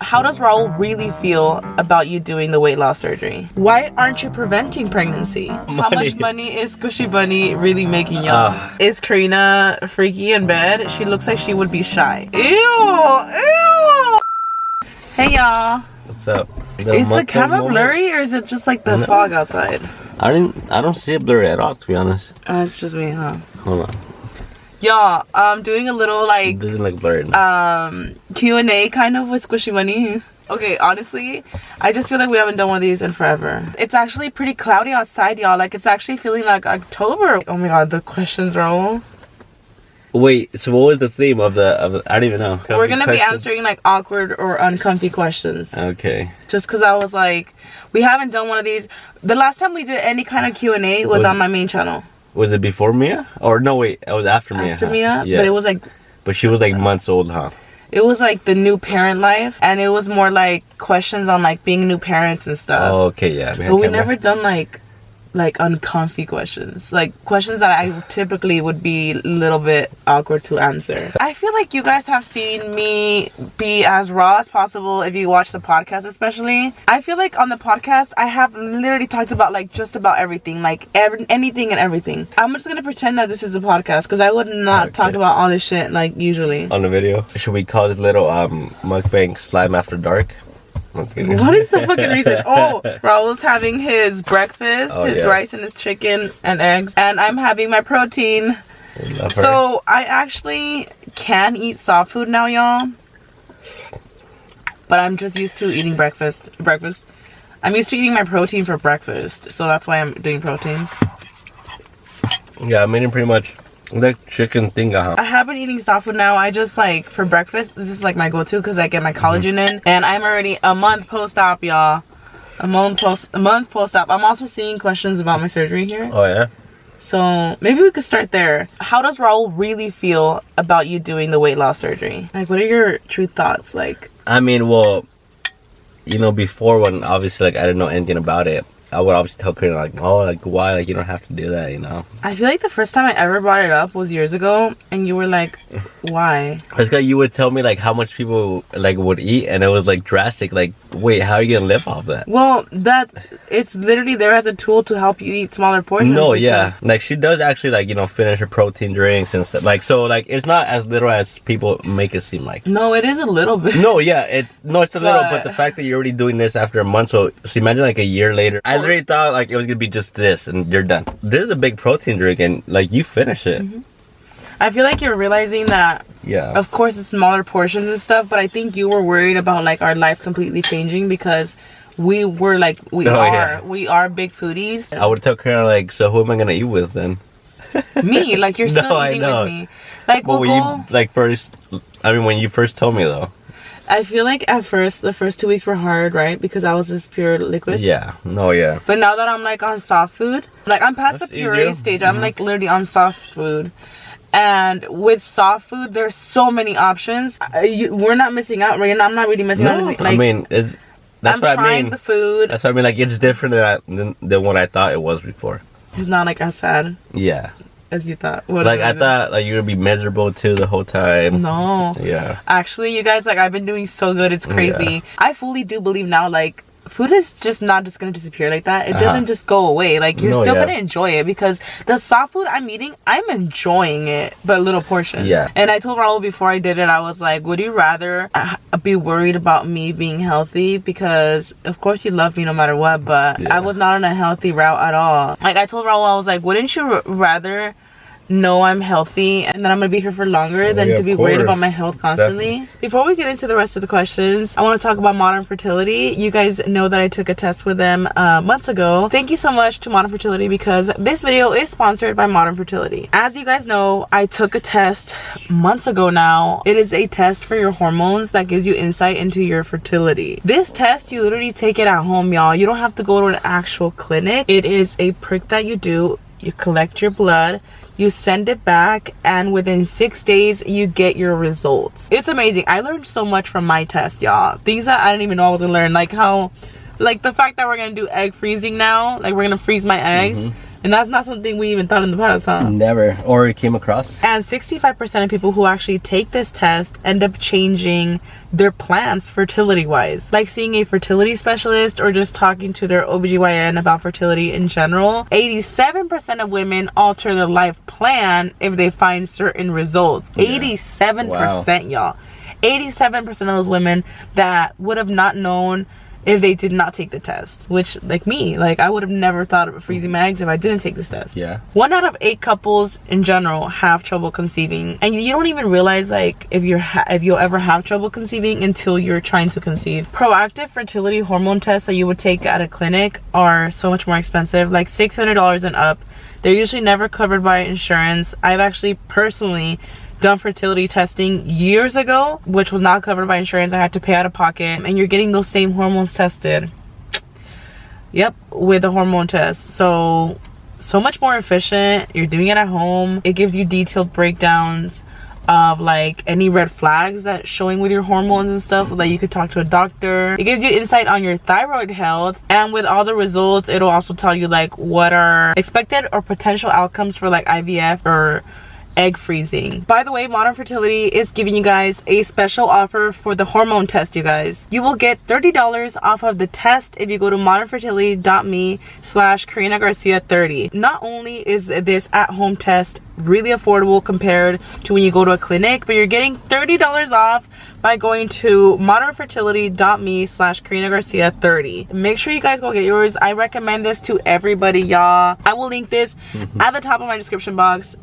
How does Raul really feel about you doing the weight loss surgery? Why aren't you preventing pregnancy? How much money is Squishy Bunny really making, y'all? Is Karina freaky in bed? She looks like she would be shy. Ew! Ew! Hey, y'all. What's up? Is the camera blurry or is it just like the fog outside? I don't see it blurry at all, to be honest. It's just me, huh? Hold on. Y'all, I'm doing a little like It doesn't look blurry. Q&A kind of with Squishy Bunny. Okay, honestly, I just feel like we haven't done one of these in forever. It's actually pretty cloudy outside, y'all. Like, it's actually feeling like October. Oh my god, the questions, Raul. Wait, so what was the theme of the I don't even know. We're gonna be answering like awkward or uncomfy questions. Okay. Just because I was like, we haven't done one of these. The last time we did any kind of Q&A was on my main channel. Was it before Mia? Or no, wait, it was after Mia. After Mia? Yeah. But it was like... But she was like months old, huh? It was like the new parent life. And it was more like questions on like being new parents and stuff. Oh, okay, yeah. But we never done like uncomfy questions, like questions that I typically would be a little bit awkward to answer. I feel like you guys have seen me be as raw as possible if you watch the podcast, especially. I feel like on the podcast I have literally talked about like just about everything, like anything and everything. I'm just gonna pretend that this is a podcast because I would not talk about all this shit like usually on the video. Should we call this little mukbang Slime After Dark? What is the fucking reason? Oh, Raul's having his breakfast, his rice and his chicken and eggs, and I'm having my protein. So I actually can eat soft food now, y'all, but I'm just used to eating breakfast. I'm used to eating my protein for breakfast, so that's why I'm doing protein. Yeah, I'm eating pretty much like chicken tinga. I have been eating soft food now. I just like for breakfast, this is like my go-to because I get my collagen in, and I'm already a month post-op, y'all. A month post-op. I'm also seeing questions about my surgery here. Oh yeah. So maybe we could start there. How does Raul really feel about you doing the weight loss surgery? Like, what are your true thoughts? Like, I mean, well, you know, before when obviously like I didn't know anything about it, I would obviously tell Karina like, oh, like why, like you don't have to do that, you know. I feel like the first time I ever brought it up was years ago, and you were like, why? It's like you would tell me like how much people like would eat, and it was like drastic. Like, wait, how are you gonna live off that? Well, it's literally there as a tool to help you eat smaller portions. No, yeah, like she does actually like, you know, finish her protein drinks and stuff. Like, so like it's not as little as people make it seem like. No, it is a little bit. No, yeah, it's a little, but the fact that you're already doing this after a month, so imagine like a year later. I literally thought like it was gonna be just this and you're done. This is a big protein drink and like you finish it. I feel like you're realizing that, yeah, of course it's smaller portions and stuff, but I think you were worried about like our life completely changing because we were like, we are big foodies. I would tell Karen like, so who am I gonna eat with then? Me, like you're still eating with me. Like, but when you like first, I mean when you first told me though. I feel like at first, the first 2 weeks were hard, right? Because I was just pure liquids. Yeah. No, yeah. But now that I'm like on soft food, like I'm past the puree stage. I'm like literally on soft food. And with soft food, there's so many options. We're not missing out, right? I'm not really missing out. Like, I mean, that's I'm what I trying mean. The food. That's what I mean. Like, it's different than what I thought it was before. It's not like as sad. Yeah. As you thought. Like I thought like you would be miserable too the whole time. No. Yeah. Actually, you guys, like I've been doing so good. It's crazy. Yeah. I fully do believe now like food is just not just gonna disappear like that. It doesn't just go away. Like you're still gonna enjoy it because the soft food I'm eating, I'm enjoying it, but little portions. Yeah. And I told Raul before I did it, I was like, would you rather be worried about me being healthy? Because of course you love me no matter what, but I was not on a healthy route at all. Like I told Raul, I was like, wouldn't you rather know I'm healthy and that I'm gonna be here for longer than to be worried about my health constantly? Definitely. Before we get into the rest of the questions, I want to talk about Modern Fertility. You guys know that I took a test with them months ago. Thank you so much to Modern Fertility because this video is sponsored by Modern Fertility. As you guys know, I took a test months ago now. It is a test for your hormones that gives you insight into your fertility. This test, you literally take it at home, y'all. You don't have to go to an actual clinic. It is a prick that you do. You collect your blood, you send it back, and within 6 days you get your results. It's amazing. I learned so much from my test, y'all. Things that I didn't even know I was gonna learn, like how, like the fact that we're gonna do egg freezing now, like we're gonna freeze my eggs and And that's not something we even thought in the past, huh? Never. Or came across. And 65% of people who actually take this test end up changing their plans fertility-wise. Like seeing a fertility specialist or just talking to their OBGYN about fertility in general. 87% of women alter their life plan if they find certain results. Yeah. 87%, y'all. 87% of those women that would have not known if they did not take the test, which, like me, like I would have never thought of freezing my eggs if I didn't take this test. Yeah. 1 out of 8 couples in general have trouble conceiving, and you don't even realize like if you'll ever have trouble conceiving until you're trying to conceive. Proactive fertility hormone tests that you would take at a clinic are so much more expensive, like $600 and up. They're usually never covered by insurance. I've actually personally done fertility testing years ago, which was not covered by insurance. I had to pay out of pocket, and you're getting those same hormones tested. Yep, with a hormone test. So much more efficient. You're doing it at home. It gives you detailed breakdowns of like any red flags that's showing with your hormones and stuff, so that you could talk to a doctor. It gives you insight on your thyroid health, and with all the results, it'll also tell you like what are expected or potential outcomes for like IVF or egg freezing. By the way, Modern Fertility is giving you guys a special offer for the hormone test, you guys. You will get $30 off of the test if you go to modernfertility.me/KarinaGarcia30. Not only is this at-home test really affordable compared to when you go to a clinic, but you're getting $30 off by going to modernfertility.me/KarinaGarcia30. Make sure you guys go get yours. I recommend this to everybody, y'all. I will link this at the top of my description box.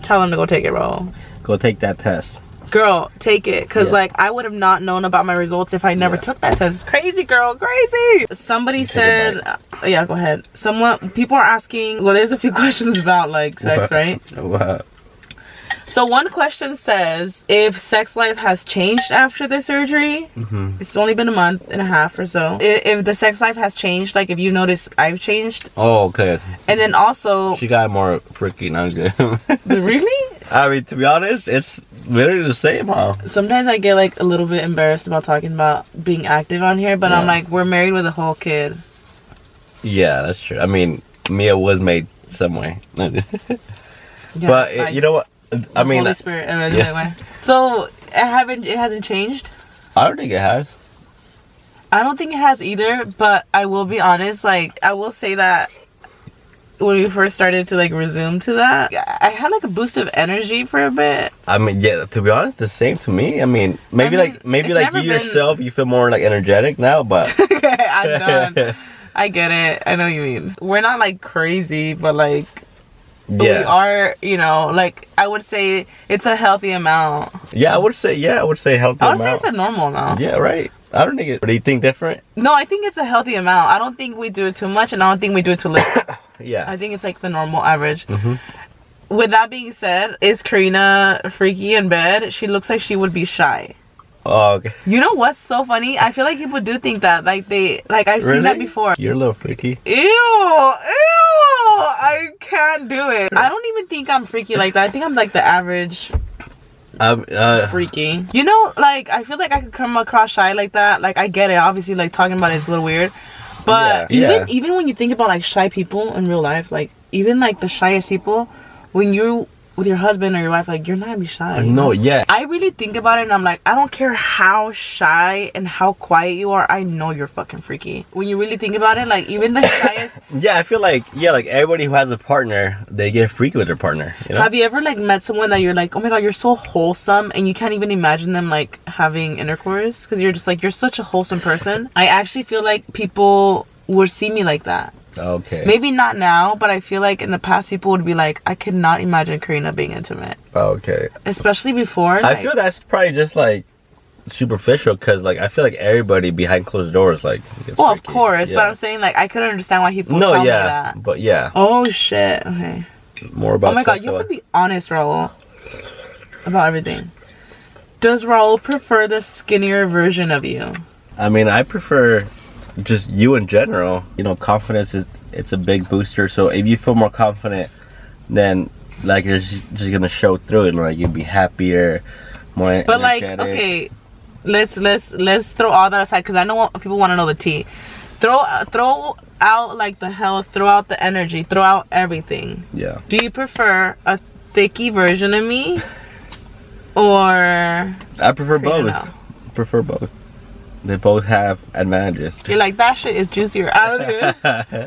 Tell them to go take it, bro. Go take that test. Girl, take it. Because, like, I would have not known about my results if I never took that test. It's crazy, girl. Crazy. Somebody said... yeah, go ahead. People are asking... Well, there's a few questions about, like, sex, right? Wow. So one question says, if sex life has changed after the surgery, it's only been a month and a half or so. If the sex life has changed, like if you notice I've changed. Oh, okay. And then also... She got more freaky. No, I'm just kidding. Really? I mean, to be honest, it's literally the same, huh? Sometimes I get like a little bit embarrassed about talking about being active on here, but I'm like, we're married with a whole kid. Yeah, that's true. I mean, Mia was made some way. But you know what? I mean, Holy Spirit. Anyway. So it hasn't changed? I don't think it has. I don't think it has either, but I will be honest, like I will say that when we first started to like resume to that, I had like a boost of energy for a bit. I mean, yeah, to be honest, the same to me. I mean, maybe like you yourself, you feel more like energetic now, but I'm done. I get it. I know what you mean. We're not like crazy, but like we are, you know, like I would say it's a healthy amount. Yeah, I would say healthy amount. I would say it's a normal amount. Yeah, right. I don't think it. Do you think different? No, I think it's a healthy amount. I don't think we do it too much, and I don't think we do it too little. Yeah. I think it's like the normal average. With that being said, is Karina freaky in bed? She looks like she would be shy. Oh, okay. You know what's so funny? I feel like people do think that. Like I've seen that before. You're a little freaky. Ew. I can't do it. I don't even think I'm freaky like that. I think I'm like the average freaky. You know, like I feel like I could come across shy like that. Like I get it. Obviously, like talking about it's a little weird. But even when you think about like shy people in real life, like even like the shyest people, when you with your husband or your wife, like you're not gonna be shy. No, yeah. I really think about it and I'm like, I don't care how shy and how quiet you are, I know you're fucking freaky. When you really think about it, like even the shyest. Yeah, I feel like like everybody who has a partner, they get freaky with their partner. You know? Have you ever like met someone that you're like, oh my god, you're so wholesome, and you can't even imagine them like having intercourse because you're just like, you're such a wholesome person. I actually feel like people would see me like that. Okay. Maybe not now, but I feel like in the past people would be like, I could not imagine Karina being intimate. Okay. Especially before. I feel that's probably just like superficial because like I feel like everybody behind closed doors like gets well, freaky. Of course, but I'm saying like I could understand why people tell me that. But yeah. Oh shit. Okay. More about. Oh my god, you have to be honest, Raul, about everything. Does Raul prefer the skinnier version of you? I mean, I prefer just you in general. You know, confidence it's a big booster. So if you feel more confident, then like it's just gonna show through it. Like you'll be happier, more. But energetic. like, okay, let's throw all that aside because I know people want to know the tea. throw out like the health, throw out the energy, throw out everything. Yeah. Do you prefer a thicky version of me, or? I prefer both. Prefer both. They both have advantages. You're like, that shit is juicier.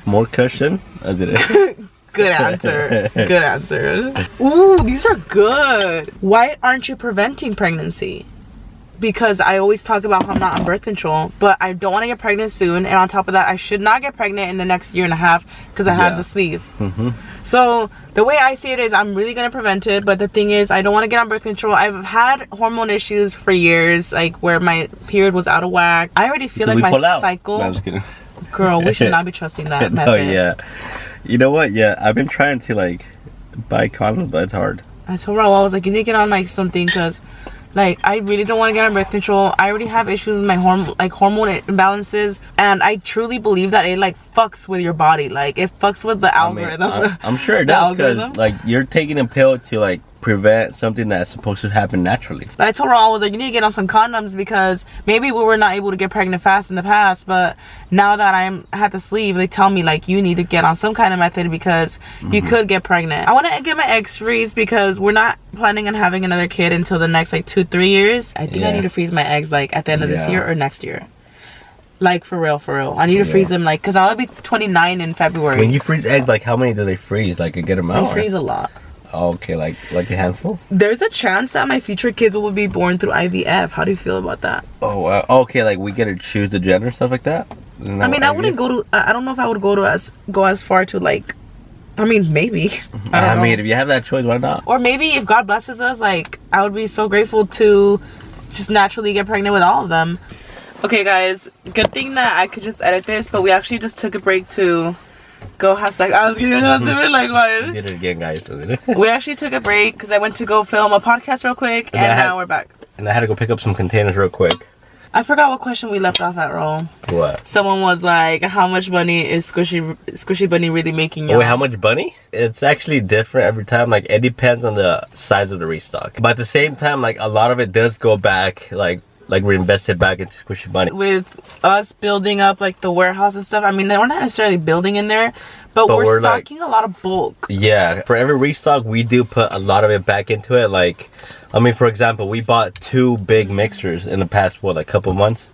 More cushion? I did it. Good answer. Good answer. Ooh, these are good. Why aren't you preventing pregnancy? Because I always talk about how I'm not on birth control, but I don't want to get pregnant soon, and on top of that, I should not get pregnant in the next year and a half because I have the sleeve. So the way I see it is I'm really going to prevent it, but the thing is I don't want to get on birth control. I've had hormone issues for years, like where my period was out of whack. I already feel like my cycle... No, I'm just kidding. Girl, we should not be trusting that method. Oh, yeah. You know what? Yeah, I've been trying to like buy condoms, but it's hard. I told Raul, I was like, you need to get on like something, because like I really don't want to get on birth control. I already have issues with my hormone imbalances, and I truly believe that it like fucks with your body. Like it fucks with the algorithm. I'm sure it does, because like you're taking a pill to like prevent something that's supposed to happen naturally. But I told Raul, I was like, you need to get on some condoms, because maybe we were not able to get pregnant fast in the past, but now that I had the sleeve, they tell me like you need to get on some kind of method, because you could get pregnant. I want to get my eggs freeze because we're not planning on having another kid until the next like 2-3 years. I think I need to freeze my eggs like at the end of this year or next year. Like for real. I need to freeze them, like, because I'll be 29 in February. When you freeze eggs, like how many do they freeze? Like a good amount? I freeze a lot. Okay, like a handful? There's a chance that my future kids will be born through IVF. How do you feel about that? Oh, wow. Okay, like we get to choose the gender, stuff like that? I mean, I wouldn't go to... I don't know if I would go as far to like... I mean, maybe. I mean, if you have that choice, why not? Or maybe if God blesses us, like, I would be so grateful to just naturally get pregnant with all of them. Okay, guys. Good thing that I could just edit this, but we actually just took a break to... go have sex. I was gonna do it like what? We did it again, guys. We actually took a break because I went to go film a podcast real quick, and now we're back. And I had to go pick up some containers real quick. I forgot what question we left off at, Ro. What? Someone was like, how much money is Squishy Bunny really making you? Wait, how much bunny? It's actually different every time. Like, it depends on the size of the restock. But at the same time, like, a lot of it does go back, like we're invested back into Squishy Bunny. With us building up like the warehouse and stuff, I mean, we're not necessarily building in there, but we're stocking like, a lot of bulk. Yeah, for every restock, we do put a lot of it back into it. Like, I mean, for example, we bought 2 big mixers in the past, what, like couple months?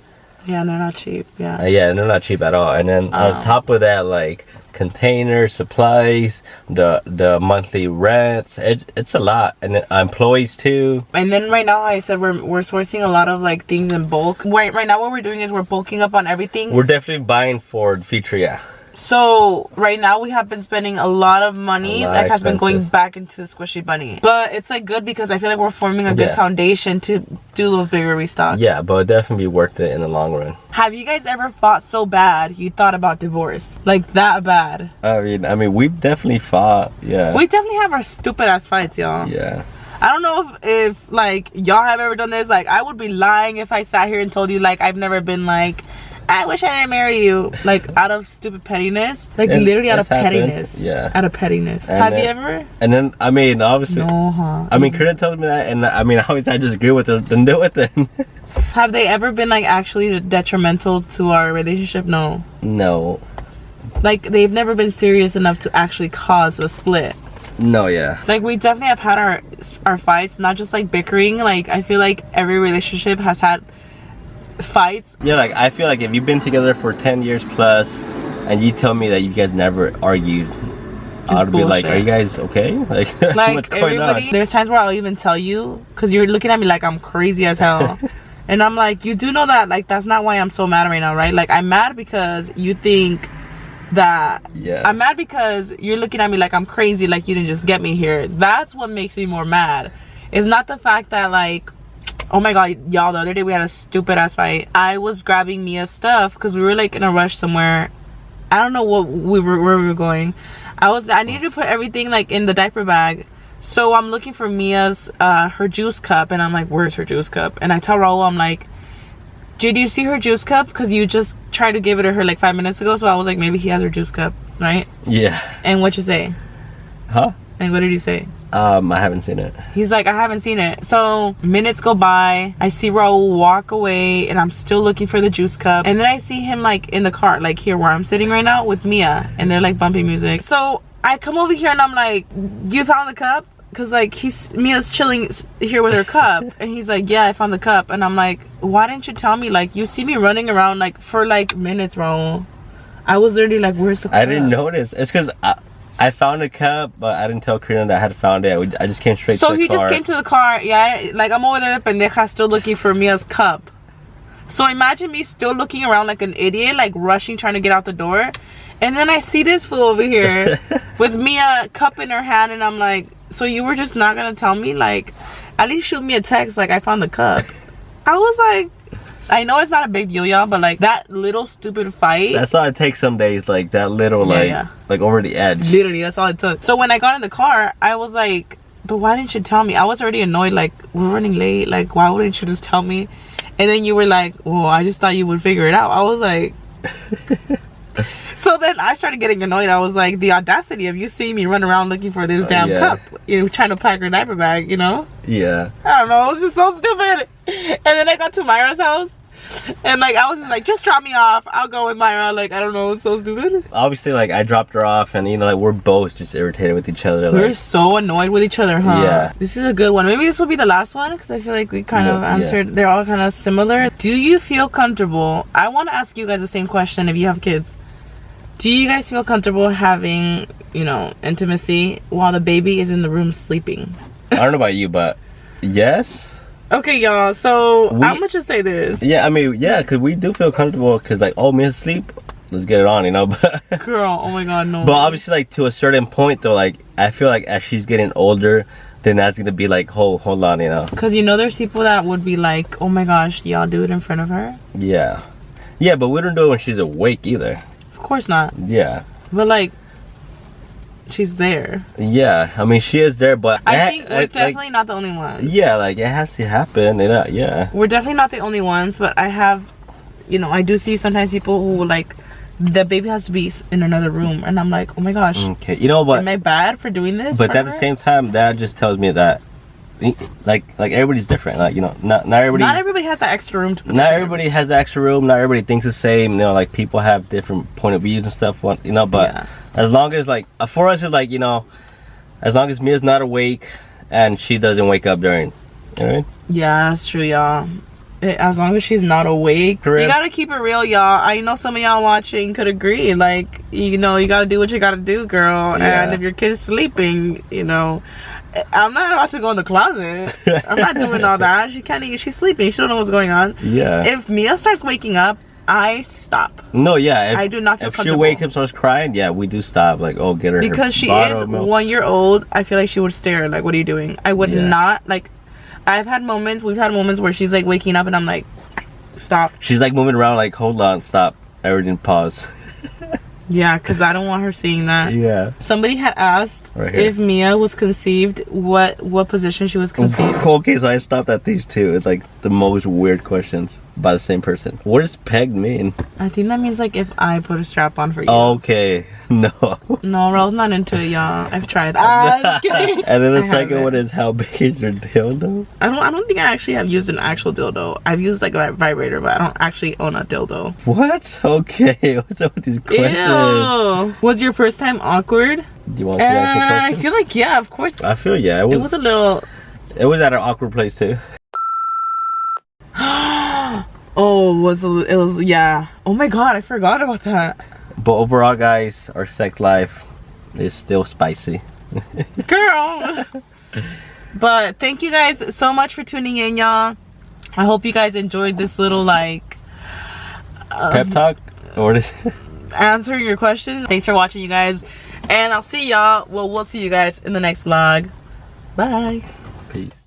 Yeah, they're not cheap. Yeah. Yeah, they're not cheap at all. And then on top of that, like containers, supplies, the monthly rents, it's a lot, and then employees too. And then right now, I said we're sourcing a lot of like things in bulk. Right now, what we're doing is we're bulking up on everything. We're definitely buying for the future, yeah. So right now we have been spending a lot of money that has been going back into the Squishy Bunny. But it's like good because I feel like we're forming a good foundation to do those bigger restocks. Yeah, but it'd definitely be worth it in the long run. Have you guys ever fought so bad you thought about divorce? Like that bad? I mean we've definitely fought, yeah. We definitely have our stupid ass fights, y'all. Yeah. I don't know if like y'all have ever done this. Like I would be lying if I sat here and told you like I've never been like, I wish I didn't marry you, like out of stupid pettiness, like and literally out of pettiness. Yeah, out of pettiness. And have you ever? And then I mean, obviously, no, huh? I mean, Corinne tells me that, and I mean, obviously, I just agree with her. Then do it then. Have they ever been like actually detrimental to our relationship? No. No. Like they've never been serious enough to actually cause a split. No, yeah. Like we definitely have had our fights, not just like bickering. Like I feel like every relationship has had fights. Yeah, like I feel like if you've been together for 10 years plus and you tell me that you guys never argued, I'd be like, are you guys okay? Like what's going on? There's times where I'll even tell you because you're looking at me like I'm crazy as hell. And I'm like, you do know that like that's not why I'm so mad right now, right? Like I'm mad because you think that I'm mad because you're looking at me like I'm crazy, like you didn't just get me here. That's what makes me more mad. It's not the fact that like, oh my god, y'all, the other day we had a stupid ass fight. I was grabbing Mia's stuff because we were like in a rush somewhere. I don't know where we were going. I needed to put everything like in the diaper bag. So I'm looking for Mia's her juice cup, and I'm like, where's her juice cup? And I tell Raul, I'm like, did you see her juice cup? Because you just tried to give it to her like 5 minutes ago. So I was like, maybe he has her juice cup, right? Yeah. And what you say? Huh? And what did he say? I haven't seen it. He's like, I haven't seen it. So minutes go by, I see Raul walk away, and I'm still looking for the juice cup. And then I see him like in the car, like here where I'm sitting right now with Mia, and they're like bumping music. So I come over here and I'm like, you found the cup? Cause like Mia's chilling here with her cup, and he's like, yeah, I found the cup. And I'm like, why didn't you tell me? Like, you see me running around like for like minutes, Raul. I was literally like, where's the cup? I didn't notice. It's because I found a cup, but I didn't tell Karina that I had found it. I just came straight to the car. So he just came to the car. Yeah, like I'm over there, pendeja, still looking for Mia's cup. So imagine me still looking around like an idiot, like rushing, trying to get out the door. And then I see this fool over here with Mia cup in her hand, and I'm like, so you were just not gonna tell me? Like, at least shoot me a text like I found the cup. I was like, I know it's not a big deal, y'all, but like that little stupid fight. That's all it takes some days, like that little like over the edge. Literally, that's all it took. So when I got in the car, I was like, but why didn't you tell me? I was already annoyed, like, we're running late, like why wouldn't you just tell me? And then you were like, well, I just thought you would figure it out. I was like so then I started getting annoyed. I was like, the audacity of you seeing me run around looking for this damn cup, you know, trying to pack her diaper bag, you know? Yeah. I don't know, it was just so stupid. And then I got to Myra's house, and like I was just like, just drop me off, I'll go with Myra. Like, I don't know, it's so stupid. Obviously, like I dropped her off, and you know, like we're both just irritated with each other. We're like, so annoyed with each other, huh? Yeah. This is a good one. Maybe this will be the last one, because I feel like we kind of answered. They're all kind of similar. Do you feel comfortable? I want to ask you guys the same question if you have kids. Do you guys feel comfortable having, you know, intimacy while the baby is in the room sleeping? I don't know about you, but yes. Okay, y'all. So I'm gonna just say this. Yeah, I mean, yeah, because we do feel comfortable. Because like, oh, Mia's asleep, let's get it on, you know. But girl, oh my god, no. But obviously, like to a certain point, though, like I feel like as she's getting older, then that's gonna be like, hold on, you know. Because you know, there's people that would be like, oh my gosh, y'all do it in front of her. Yeah, yeah, but we don't do it when she's awake either. Of course not. Yeah. But like, she's there. Yeah, I mean, she is there, but I think we're definitely not the only ones. Yeah, like it has to happen, you know. Yeah. We're definitely not the only ones, but I have, you know, I do see sometimes people who like, the baby has to be in another room, and I'm like, oh my gosh. Okay, you know what? Am I bad for doing this? But at the same time, that just tells me that, like everybody's different. Like, you know, not everybody has that extra room to. Not everybody has the extra room. Not everybody thinks the same. You know, like people have different point of views and stuff. You know, but as long as like for us, it's like, you know, as long as Mia's not awake and she doesn't wake up during, you know what I mean? Yeah, that's true, y'all. As long as she's not awake, you gotta keep it real, y'all. I know some of y'all watching could agree. Like, you know, you gotta do what you gotta do, girl. Yeah. And if your kid's sleeping, you know, I'm not about to go in the closet. I'm not doing all that. She can't eat. She's sleeping. She don't know what's going on. Yeah. If Mia starts waking up, I stop. No, yeah. I do not feel comfortable. If she wakes up, starts crying, yeah, we do stop. Like, oh, get her. Because she is 1 year old. I feel like she would stare. Like, what are you doing? I would not like. We've had moments where she's like waking up and I'm like, stop. She's like moving around like, hold on, stop. Everything pause. Yeah, because I don't want her seeing that. Yeah. Somebody had asked if Mia was conceived, what position she was conceived. Okay, so I stopped at these two. It's like the most weird questions by the same person. What does pegged mean? I think that means like if I put a strap on for you. Okay. No. No, Raul's not into it, y'all. I've tried. Just kidding. And then the second one is, how big is your dildo? I don't think I actually have used an actual dildo. I've used like a vibrator, but I don't actually own a dildo. What? Okay. What's up with these questions? Ew. Was your first time awkward? Do you want to ask a question? I feel like, yeah, of course. I feel, yeah. It was a little... It was at an awkward place too. Oh, it was, yeah. Oh my god, I forgot about that. But overall, guys, our sex life is still spicy. Girl. But thank you guys so much for tuning in, y'all. I hope you guys enjoyed this little like pep talk or answering your questions. Thanks for watching, you guys, and I'll see y'all. Well, we'll see you guys in the next vlog. Bye. Peace.